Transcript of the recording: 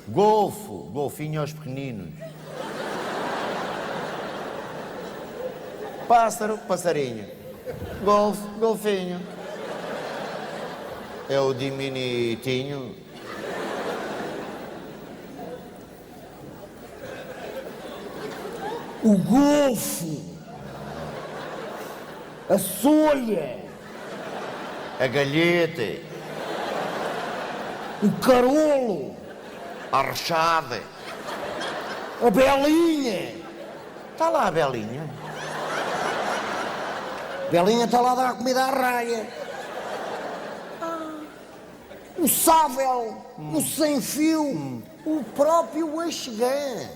Golfinho aos pequeninos. Pássaro, passarinho. Golfinho. É o diminutinho. O golfo, a solha, A galheta. o carolo, A rechada. a belinha. Está lá a Belinha. Belinha está lá a dar comida à raia. O sável, o sem fio, o próprio Axegã.